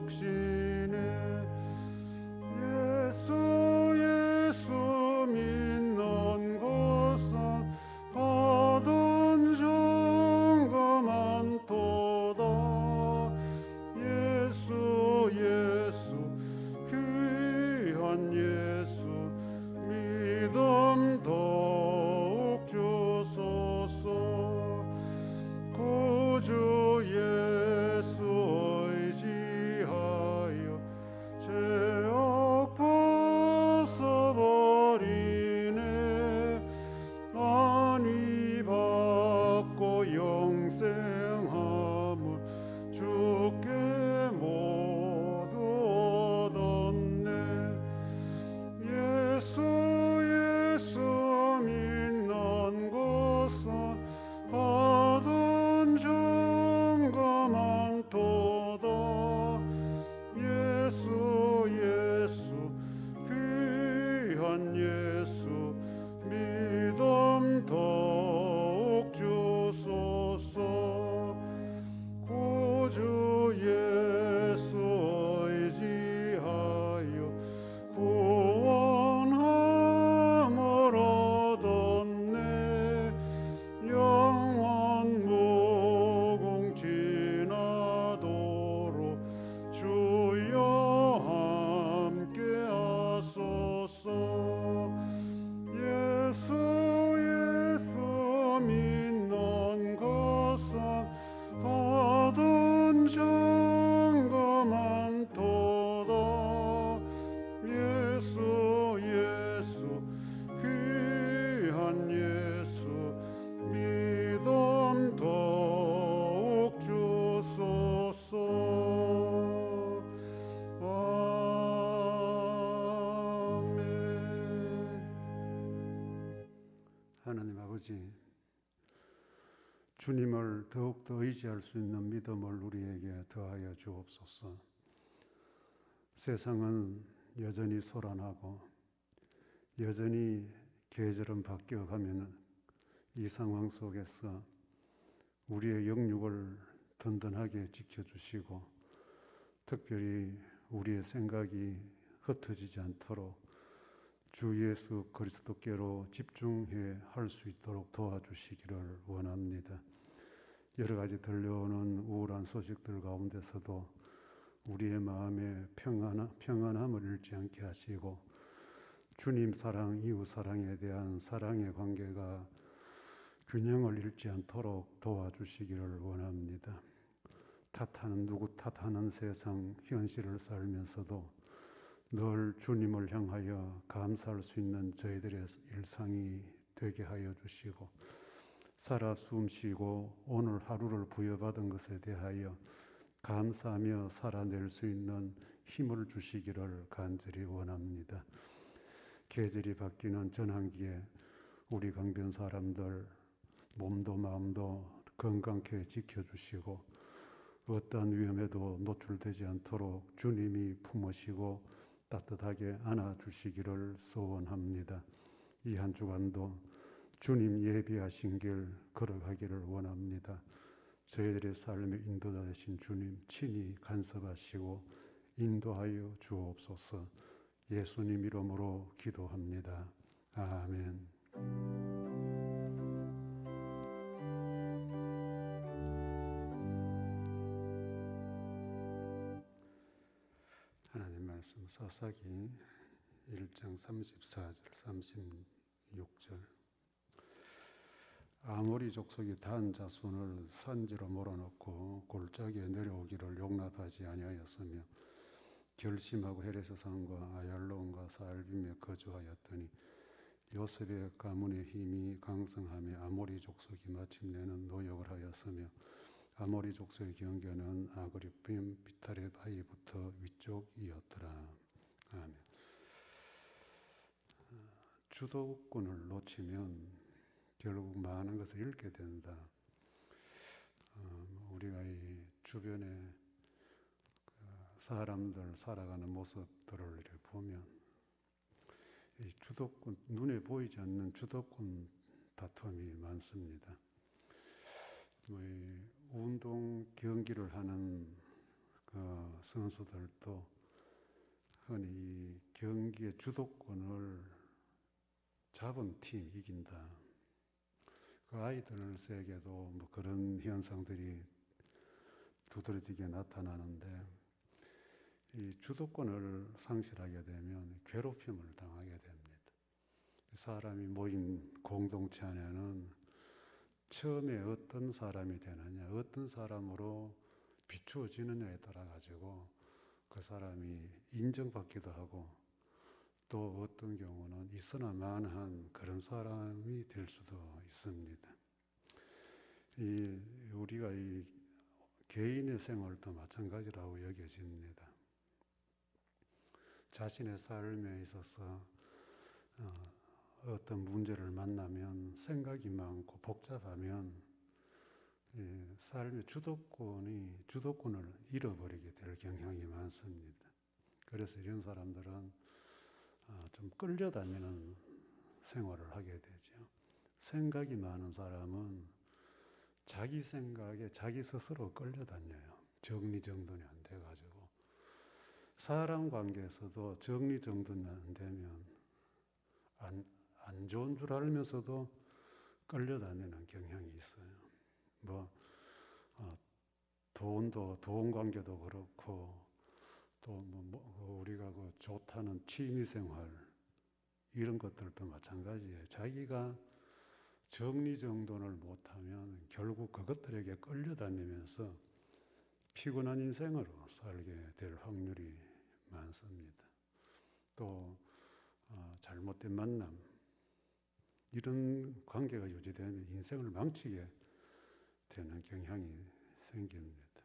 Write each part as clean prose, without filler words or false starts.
주시네. 예수 예수 믿는 것은 받은 증거 많도다. 예수 예수 귀한 예수 믿음 더욱 주소서. 구주 예수 의지하여 죄악 벗어버리네. 안위 받고 영생함을 주께 모두 얻었네. 예수 예수 믿는 것은 받은 증거 많도다. 예수 예수 귀한 예수 믿음 더욱 주소서. 구주 예수 의지하여 구원함을 얻었네. 영원 무궁지나도록 주여 함께 하소서. 예수 예수 믿는 것은 받은 증거 많도다. 예수 예수 귀한 예수 믿음 더욱 주소서. 아멘. 하나님 아버지, 주님을 더욱더 의지할 수 있는 믿음을 우리에게 더하여 주옵소서. 세상은 여전히 소란하고 여전히 계절은 바뀌어가면 이 상황 속에서 우리의 영육을 든든하게 지켜주시고, 특별히 우리의 생각이 흩어지지 않도록 주 예수 그리스도께로 집중해 할 수 있도록 도와주시기를 원합니다. 여러 가지 들려오는 우울한 소식들 가운데서도 우리의 마음에 평안함을 잃지 않게 하시고, 주님 사랑, 이웃 사랑에 대한 사랑의 관계가 균형을 잃지 않도록 도와주시기를 원합니다. 누구 탓하는 세상 현실을 살면서도 늘 주님을 향하여 감사할 수 있는 저희들의 일상이 되게 하여 주시고, 살아 숨쉬고 오늘 하루를 부여받은 것에 대하여 감사하며 살아낼 수 있는 힘을 주시기를 간절히 원합니다. 계절이 바뀌는 전환기에 우리 강변 사람들 몸도 마음도 건강케 지켜주시고, 어떠한 위험에도 노출되지 않도록 주님이 품으시고 따뜻하게 안아주시기를 소원합니다. 이 한 주간도 주님 예비하신 길 걸어가기를 원합니다. 저희들의 삶의 인도자 되신 주님 친히 간섭하시고 인도하여 주옵소서. 예수님 이름으로 기도합니다. 아멘. 하나님 말씀 사사기 1장 34절 36절. 아모리 족속이 단 자손을 산지로 몰아넣고 골짜기에 내려오기를 용납하지 아니하였으며 결심하고 헤레스 산과 아얄론과 사알빔에 거주하였더니 요셉의 가문의 힘이 강성하며 아모리 족속이 마침내는 노역을 하였으며 아모리 족속의 경계는 아그리빔 비탈의 바위부터 위쪽이었더라. 아멘. 주도권을 놓치면 결국 많은 것을 잃게 된다. 우리가 이 주변에 사람들 살아가는 모습들을 이렇게 보면 이 주도권, 눈에 보이지 않는 주도권 다툼이 많습니다. 이 운동 경기를 하는 그 선수들도 흔히 이 경기의 주도권을 잡은 팀 이긴다. 그 아이들에게도 뭐 그런 현상들이 두드러지게 나타나는데, 이 주도권을 상실하게 되면 괴롭힘을 당하게 됩니다. 사람이 모인 공동체 안에는 처음에 어떤 사람이 되느냐, 어떤 사람으로 비추어지느냐에 따라 가지고 그 사람이 인정받기도 하고, 또 어떤 경우는 있으나 마나한 그런 사람이 될 수도 있습니다. 우리가 이 개인의 생활도 마찬가지라고 여겨집니다. 자신의 삶에 있어서 어떤 문제를 만나면 생각이 많고 복잡하면 삶의 주도권을 잃어버리게 될 경향이 많습니다. 그래서 이런 사람들은 좀 끌려다니는 생활을 하게 되죠. 생각이 많은 사람은 자기 생각에 자기 스스로 끌려다녀요. 정리정돈이 안 돼가지고. 사람 관계에서도 정리정돈이 안 되면 안 좋은 줄 알면서도 끌려다니는 경향이 있어요. 돈 관계도 그렇고, 또 우리가 그 좋다는 취미생활, 이런 것들도 마찬가지예요. 자기가 정리정돈을 못하면 결국 그것들에게 끌려다니면서 피곤한 인생으로 살게 될 확률이 많습니다. 또 잘못된 만남, 이런 관계가 유지되면 인생을 망치게 되는 경향이 생깁니다.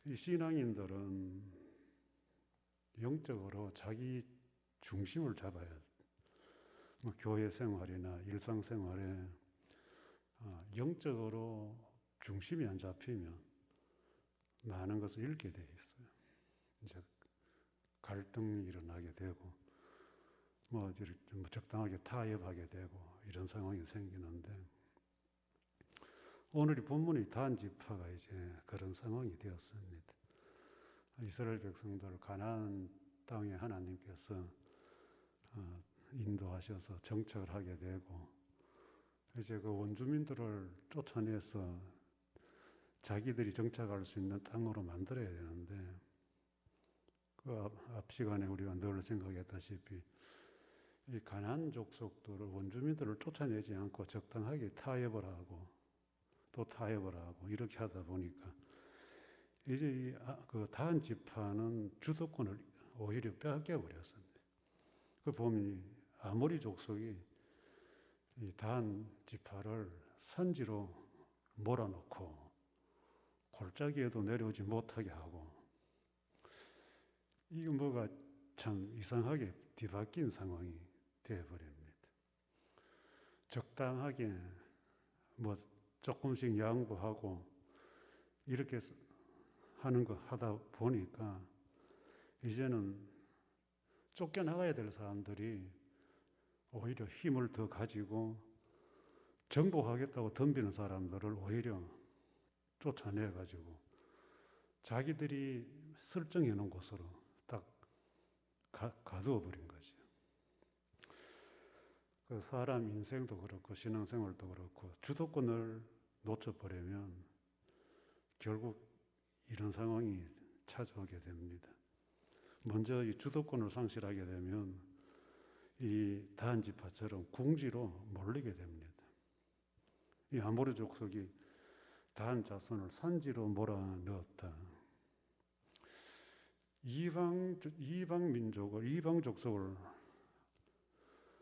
이 신앙인들은 영적으로 자기 중심을 잡아야 돼요. 교회 생활이나 일상생활에 영적으로 중심이 안 잡히면 많은 것을 잃게 돼 있어요. 이제 갈등이 일어나게 되고, 적당하게 타협하게 되고, 이런 상황이 생기는데, 오늘 이 본문의 다한지파가 이제 그런 상황이 되었습니다. 이스라엘 백성들 가나안 땅에 하나님께서 인도하셔서 정착을 하게 되고, 이제 그 원주민들을 쫓아내서 자기들이 정착할 수 있는 땅으로 만들어야 되는데, 그 앞 시간에 우리가 늘 생각했다시피 이 가나안 족속들을, 원주민들을 쫓아내지 않고 적당하게 타협을 하고 또 타협을 하고 이렇게 하다 보니까 이제 그 다한 지파는 주도권을 오히려 빼앗겨 버렸습니다. 그 보면 아모리 족속이 이 다한 지파를 산지로 몰아놓고 골짜기에도 내려오지 못하게 하고, 이게 뭐가 참 이상하게 뒤바뀐 상황이 되어버립니다. 적당하게 조금씩 양보하고 이렇게 하는 거 하다 보니까 이제는 쫓겨나가야 될 사람들이 오히려 힘을 더 가지고 정복하겠다고 덤비는 사람들을 오히려 쫓아내가지고 자기들이 설정해 놓은 곳으로 딱 가두어 버린 거죠. 그 사람 인생도 그렇고 신앙생활도 그렇고 주도권을 놓쳐버리면 결국 이런 상황이 찾아오게 됩니다. 먼저 이 주도권을 상실하게 되면 이 다한 지파처럼 궁지로 몰리게 됩니다. 이 아모리 족속이 다한 자손을 산지로 몰아넣었다. 이방 족속을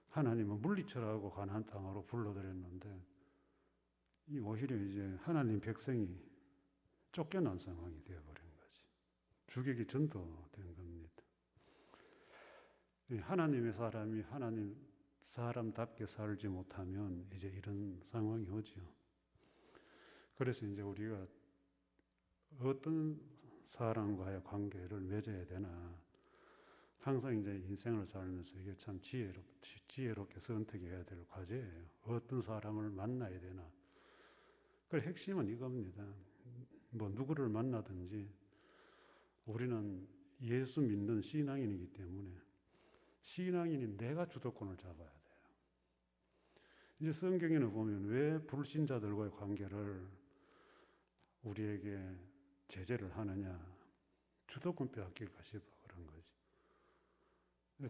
하나님은 물리쳐라고 가나안 땅으로 불러들였는데, 이 오히려 이제 하나님 백성이 쫓겨난 상황이 되어버린 거지. 주객이 전도된 겁니다. 하나님의 사람이 하나님 사람답게 살지 못하면 이제 이런 상황이 오죠. 그래서 이제 우리가 어떤 사람과의 관계를 맺어야 되나, 항상 이제 인생을 살면서 이게 참 지혜롭게 선택해야 될 과제예요. 어떤 사람을 만나야 되나. 그 핵심은 이겁니다. 누구를 만나든지 우리는 예수 믿는 신앙인이기 때문에 신앙인인 내가 주도권을 잡아야 돼요. 이제 성경에는 보면 왜 불신자들과의 관계를 우리에게 제재를 하느냐, 주도권 빼앗길까 싶어 그런 거지.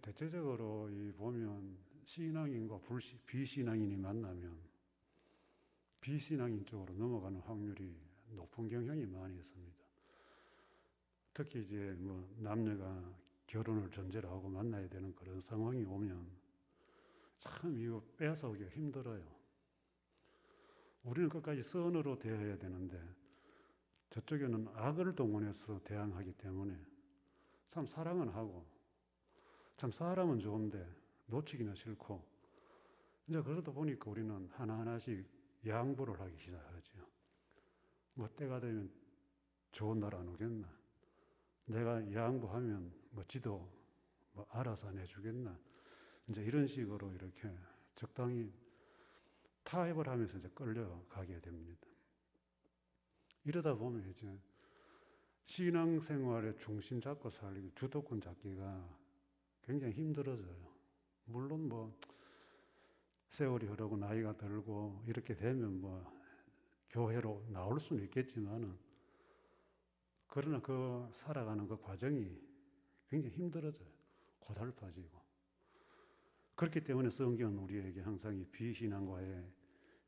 대체적으로 이 보면 신앙인과 비신앙인이 만나면 비신앙인 쪽으로 넘어가는 확률이 높은 경향이 많이 있습니다. 특히 이제 뭐 남녀가 결혼을 전제로 하고 만나야 되는 그런 상황이 오면 참 이거 뺏어오기가 힘들어요. 우리는 끝까지 선으로 대해야 되는데 저쪽에는 악을 동원해서 대항하기 때문에 참 사랑은 하고 참 사람은 좋은데 놓치기는 싫고 이제 그러다 보니까 우리는 하나하나씩 양보를 하기 시작하죠. 뭐 때가 되면 좋은 날 안 오겠나? 내가 양보하면 뭐 지도 뭐 알아서 안 해주겠나? 이제 이런 식으로 이렇게 적당히 타협을 하면서 이제 끌려가게 됩니다. 이러다 보면 이제 신앙생활의 중심 잡고 살기, 주도권 잡기가 굉장히 힘들어져요. 물론 뭐 세월이 흐르고 나이가 들고 이렇게 되면 뭐 교회로 나올 수는 있겠지만은 그러나 그 살아가는 그 과정이 굉장히 힘들어져요. 고달파지고. 그렇기 때문에 성경은 우리에게 항상 이 비신앙과의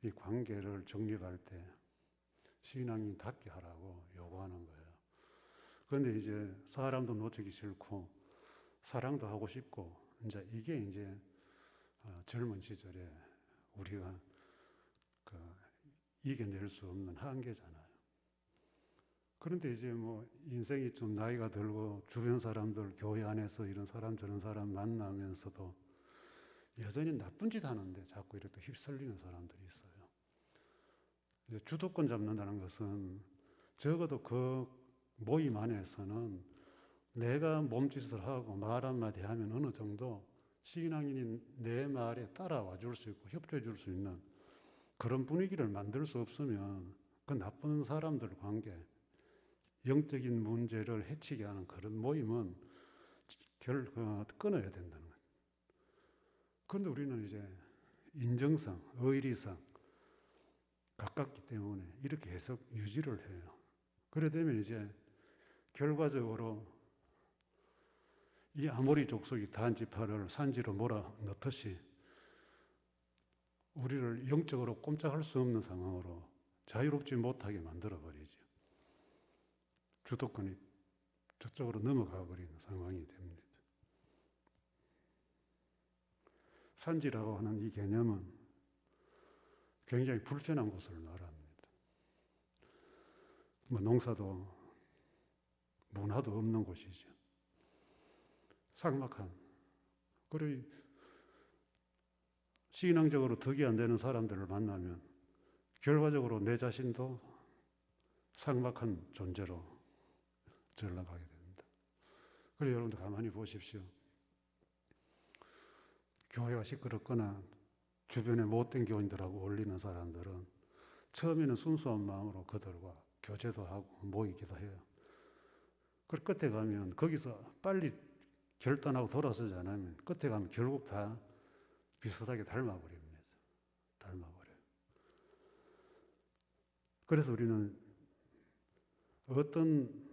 이 관계를 정립할 때 신앙인답게 하라고 요구하는 거예요. 그런데 이제 사람도 놓치기 싫고 사랑도 하고 싶고 이게 이제 젊은 시절에 우리가 이겨낼 수 없는 한계잖아요. 그런데 이제 뭐 인생이 좀 나이가 들고 주변 사람들 교회 안에서 이런 사람 저런 사람 만나면서도 여전히 나쁜 짓 하는데 자꾸 이렇게 휩쓸리는 사람들이 있어요. 이제 주도권 잡는다는 것은 적어도 그 모임 안에서는 내가 몸짓을 하고 말 한마디 하면 어느 정도 신앙인인 내 말에 따라와 줄 수 있고 협조해 줄 수 있는 그런 분위기를 만들 수 없으면 그 나쁜 사람들 관계, 영적인 문제를 해치게 하는 그런 모임은 끊어야 된다는 거예요. 그런데 우리는 이제 인정상, 의리상 가깝기 때문에 이렇게 해석 유지를 해요. 그래 되면 이제 결과적으로 이 아모리 족속이 다한 지파를 산지로 몰아넣듯이 우리를 영적으로 꼼짝할 수 없는 상황으로 자유롭지 못하게 만들어버리죠. 주도권이 저쪽으로 넘어가 버리는 상황이 됩니다. 산지라고 하는 이 개념은 굉장히 불편한 곳을 말합니다. 뭐 농사도 문화도 없는 곳이죠. 삭막한. 그리고 신앙적으로 덕이 안 되는 사람들을 만나면 결과적으로 내 자신도 삭막한 존재로 전락하게 됩니다. 그래서 여러분들 가만히 보십시오. 교회가 시끄럽거나 주변에 못된 교인들하고 어울리는 사람들은 처음에는 순수한 마음으로 그들과 교제도 하고 모이기도 해요. 그 끝에 가면 거기서 빨리 결단하고 돌아서지 않으면 끝에 가면 결국 다 비슷하게 닮아버립니다. 닮아버려요. 그래서 우리는 어떤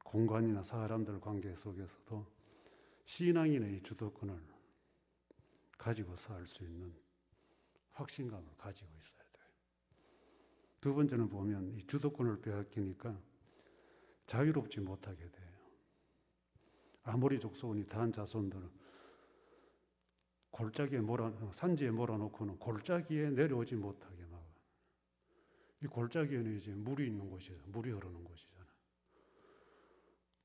공간이나 사람들 관계 속에서도 신앙인의 주도권을 가지고 살 수 있는 확신감을 가지고 있어야 돼요. 두 번째는 보면 이 주도권을 빼앗기니까 자유롭지 못하게 돼요. 아모리 족속은 다한 자손들은 산지에 몰아놓고는 골짜기에 내려오지 못하게 막아요. 이 골짜기에는 이제 물이 있는 곳이죠. 물이 흐르는 곳이잖아요.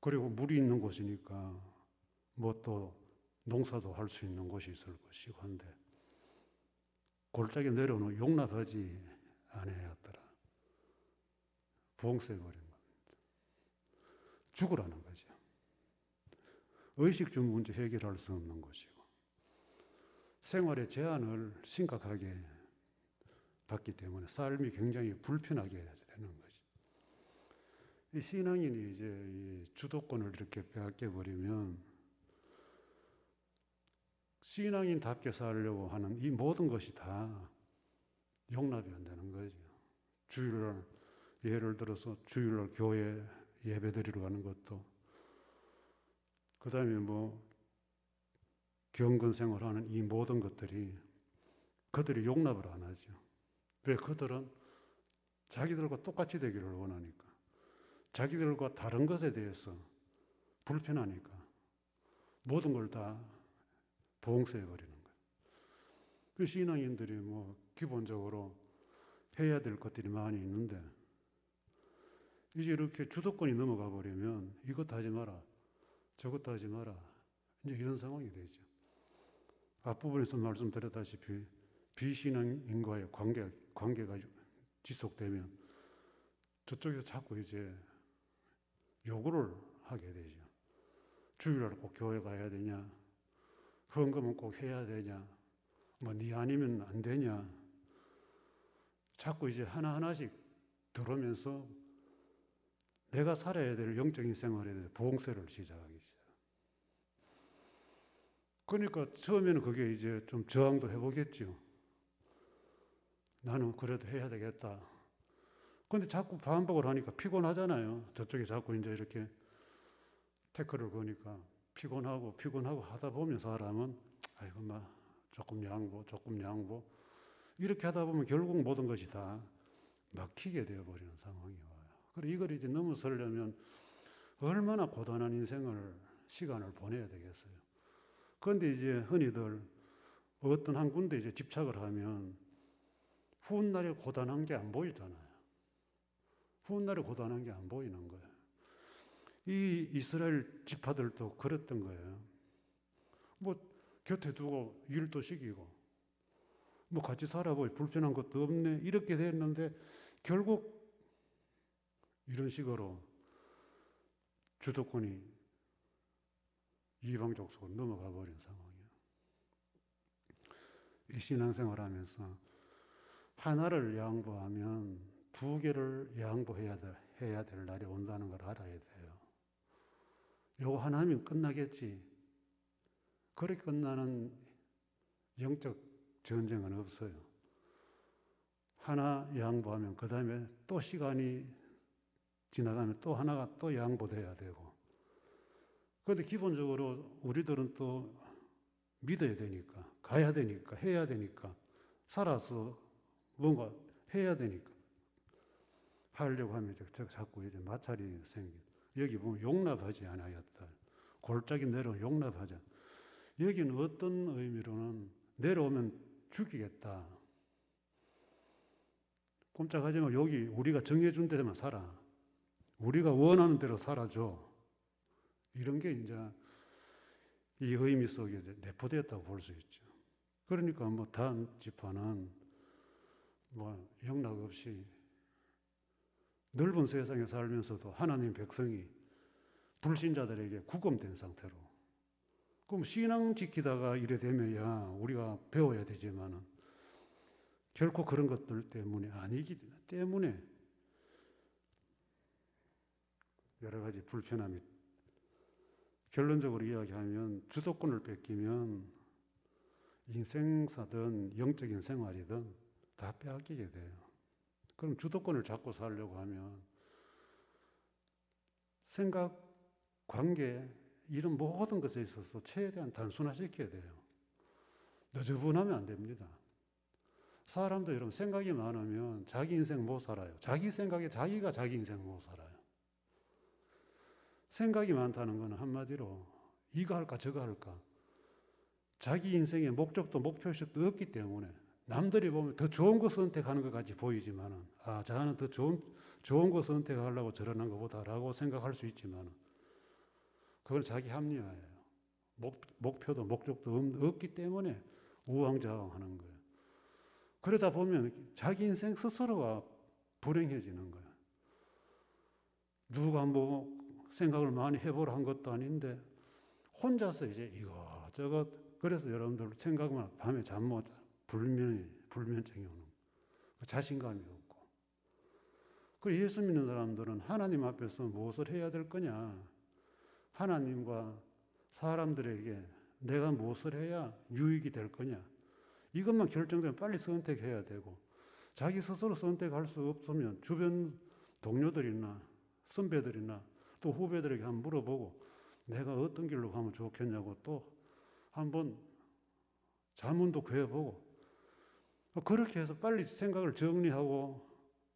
그리고 물이 있는 곳이니까 뭐 또 농사도 할 수 있는 곳이 있을 것이고 한데 골짜기에 내려오는 용납하지 않아야겠더라. 봉쇄해버린 겁니다. 죽으라는 거죠. 의식주 문제 해결할 수 없는 것이고 생활의 제한을 심각하게 받기 때문에 삶이 굉장히 불편하게 되는 거죠. 이 신앙인이 이제 이 주도권을 이렇게 빼앗겨 버리면 신앙인답게 살려고 하는 이 모든 것이 다 용납이 안 되는 거죠. 주일날 예를 들어서 주일날 교회 예배드리러 가는 것도, 그 다음에 뭐 경건 생활하는 이 모든 것들이 그들이 용납을 안 하죠. 왜? 그들은 자기들과 똑같이 되기를 원하니까, 자기들과 다른 것에 대해서 불편하니까 모든 걸 다 봉쇄해 버리는 거예요. 그 신앙인들이 뭐 기본적으로 해야 될 것들이 많이 있는데 이제 이렇게 주도권이 넘어가 버리면 이것도 하지 마라, 저것도 하지 마라, 이제 이런 상황이 되죠. 앞부분에서 말씀드렸다시피 비신앙인과의 관계가 지속되면 저쪽에서 자꾸 이제 요구를 하게 되죠. 주일날 꼭 교회 가야 되냐, 헌금은 꼭 해야 되냐, 뭐 네 아니면 안 되냐, 자꾸 이제 하나하나씩 들어오면서 내가 살아야 될 영적인 생활에 대해서 봉쇄를 시작하기 시작. 그러니까 처음에는 그게 이제 좀 저항도 해보겠죠. 나는 그래도 해야 되겠다. 근데 자꾸 반복을 하니까 피곤하잖아요. 저쪽에 자꾸 이제 이렇게 태클을 거니까 피곤하고 하다 보면 사람은 아이고 조금 양보 이렇게 하다 보면 결국 모든 것이 다 막히게 되어버리는 상황이 와요. 그리고 이걸 이제 넘어서려면 얼마나 고단한 시간을 보내야 되겠어요. 그런데 이제 흔히들 어떤 한 군데 이제 집착을 하면 훗날에 고단한 게 안 보이잖아요. 훗날에 고단한 게 안 보이는 거예요. 이 이스라엘 지파들도 그랬던 거예요. 뭐 곁에 두고 일도 시키고 뭐 같이 살아보니 불편한 것도 없네 이렇게 됐는데 결국 이런 식으로 주도권이 이방족 속으로 넘어가 버린 상황이에요. 이 신앙생활하면서 하나를 양보하면 두 개를 양보해야 될 날이 온다는 걸 알아야 돼요. 요거 하나 하면 끝나겠지. 그렇게 끝나는 영적 전쟁은 없어요. 하나 양보하면 그 다음에 또 시간이 지나가면 또 하나가 또 양보돼야 되고. 그런데 기본적으로 우리들은 또 믿어야 되니까, 가야 되니까, 해야 되니까, 살아서 뭔가 해야 되니까 하려고 하면 자꾸 이제 마찰이 생깁니다. 여기 보면 용납하지 않았다. 골짜기 내려오면 용납하자. 여기는 어떤 의미로는 내려오면 죽이겠다. 꼼짝하지 마. 여기 우리가 정해준 대로만 살아. 우리가 원하는 대로 살아줘. 이런 게 이제 이 의미 속에 내포되었다고 볼 수 있죠. 그러니까 뭐 단 지파는 뭐 영락 없이 넓은 세상에 살면서도 하나님 백성이 불신자들에게 구금된 상태로. 그럼 신앙 지키다가 이래 되면야 우리가 배워야 되지만은 결코 그런 것들 때문에 아니기 때문에 여러 가지 불편함이, 결론적으로 이야기하면 주도권을 뺏기면 인생사든 영적인 생활이든 다 빼앗기게 돼요. 그럼 주도권을 잡고 살려고 하면 생각, 관계 이런 모든 것에 있어서 최대한 단순화시켜야 돼요. 너저분하면 안 됩니다. 사람도 여러분 생각이 많으면 자기 인생 못 살아요. 자기 생각에 자기가 자기 인생 못 살아요. 생각이 많다는 것은 한마디로 이거 할까 저거 할까 자기 인생의 목적도 목표의식도 없기 때문에 남들이 보면 더 좋은 거 선택하는 것 같이 보이지만은 저는 더 좋은 거 선택하려고 저러는 것보다라고 생각할 수 있지만은 그건 자기 합리화예요. 목표도 목적도 없기 때문에 우왕좌왕하는 거예요. 그러다 보면 자기 인생 스스로가 불행해지는 거예요. 누가 뭐 생각을 많이 해보라 한 것도 아닌데 혼자서 이제 이것저것, 그래서 여러분들 생각만 밤에 잠 못 자요. 불면증이 오는 거예요. 자신감이 없고. 그 예수 믿는 사람들은 하나님 앞에서 무엇을 해야 될 거냐? 하나님과 사람들에게 내가 무엇을 해야 유익이 될 거냐? 이것만 결정되면 빨리 선택해야 되고, 자기 스스로 선택할 수 없으면 주변 동료들이나 선배들이나 또 후배들에게 한번 물어보고 내가 어떤 길로 가면 좋겠냐고 또 한번 자문도 구해보고, 그렇게 해서 빨리 생각을 정리하고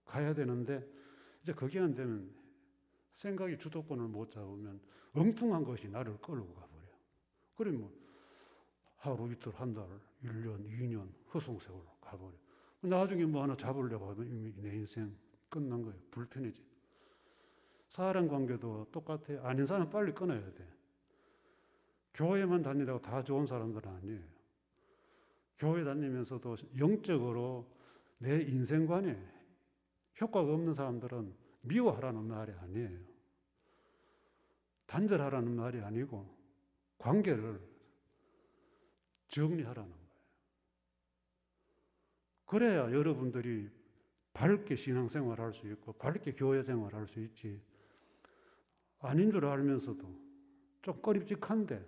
가야 되는데, 이제 그게 안 되면 생각이 주도권을 못 잡으면 엉뚱한 것이 나를 끌고 가버려. 그러면 뭐 하루 이틀 한 달 1년 2년 허송세월로 가버려. 나중에 뭐 하나 잡으려고 하면 이미 내 인생 끝난 거예요. 불편해지. 사람 관계도 똑같아요. 아닌 사람 빨리 끊어야 돼. 교회만 다니다고 다 좋은 사람들은 아니에요. 교회 다니면서도 영적으로 내 인생관에 효과가 없는 사람들은 미워하라는 말이 아니에요. 단절하라는 말이 아니고 관계를 정리하라는 거예요. 그래야 여러분들이 밝게 신앙생활할 수 있고 밝게 교회 생활할 수 있지. 아닌 줄 알면서도 좀 꺼림직한데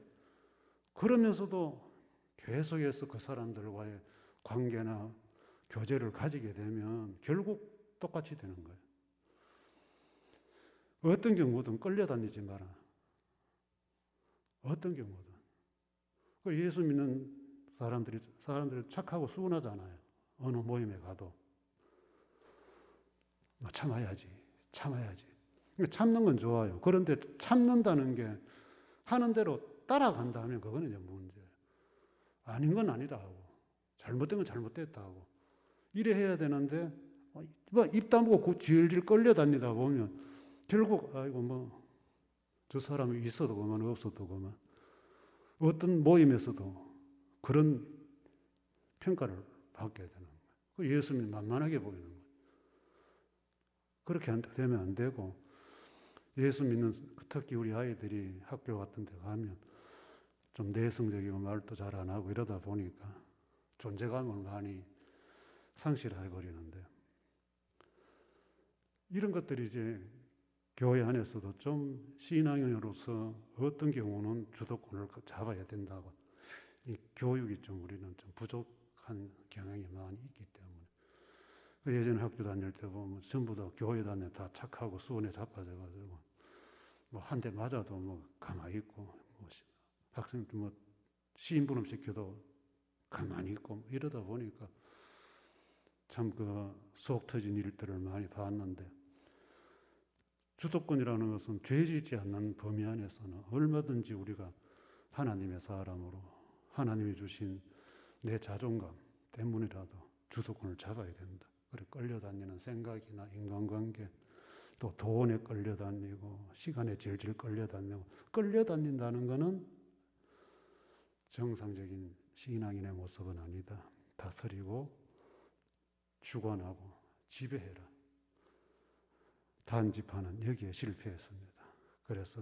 그러면서도 계속해서 그 사람들과의 관계나 교제를 가지게 되면 결국 똑같이 되는 거예요. 어떤 경우든 끌려다니지 마라. 어떤 경우든. 예수 믿는 사람들이 착하고 순하잖아요. 어느 모임에 가도. 참아야지. 참는 건 좋아요. 그런데 참는다는 게 하는 대로 따라간다면 그거는 이제 문제예요. 아닌 건 아니다 하고, 잘못된 건 잘못됐다 하고, 이래 해야 되는데, 입 다물고 질질 끌려다니다 보면, 결국, 저 사람이 있어도 그만, 없어도 그만. 어떤 모임에서도 그런 평가를 받게 되는 거예요. 예수님이 만만하게 보이는 거예요. 그렇게 되면 안 되고, 예수 믿는, 특히 우리 아이들이 학교 같은 데 가면 좀 내성적이고 말도 잘 안 하고 이러다 보니까 존재감을 많이 상실해 버리는데, 이런 것들이 이제 교회 안에서도 좀 신앙인으로서 어떤 경우는 주도권을 잡아야 된다고, 이 교육이 좀 우리는 좀 부족한 경향이 많이 있기 때문에. 예전에 학교 다닐 때 보면 전부 다 교회 다닐 다 착하고 수원에 자빠져가지고 뭐 한 대 맞아도 뭐 가만히 있고, 뭐 학생 뭐 시인부름 시켜도 가만히 있고 이러다 보니까 참 그 속 터진 일들을 많이 봤는데, 주도권이라는 것은 죄짓지 않는 범위 안에서는 얼마든지 우리가 하나님의 사람으로 하나님이 주신 내 자존감 때문이라도 주도권을 잡아야 된다. 그래 끌려다니는 생각이나 인간관계, 또 돈에 끌려다니고 시간에 질질 끌려다닌다는 것은 정상적인 신앙인의 모습은 아니다. 다스리고 주관하고 지배해라. 단지파는 여기에 실패했습니다. 그래서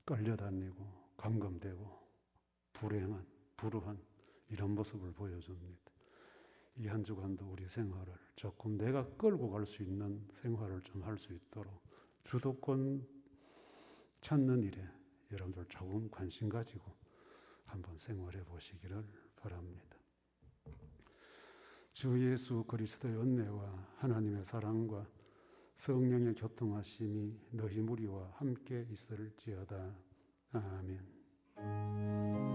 끌려다니고 감금되고 불우한 이런 모습을 보여줍니다. 이 한 주간도 우리 생활을 조금 내가 끌고 갈 수 있는 생활을 좀 할 수 있도록 주도권 찾는 일에 여러분들 조금 관심 가지고 한번 생활해 보시기를 바랍니다. 주 예수 그리스도의 은혜와 하나님의 사랑과 성령의 교통하심이 너희 무리와 함께 있을지어다. 아멘.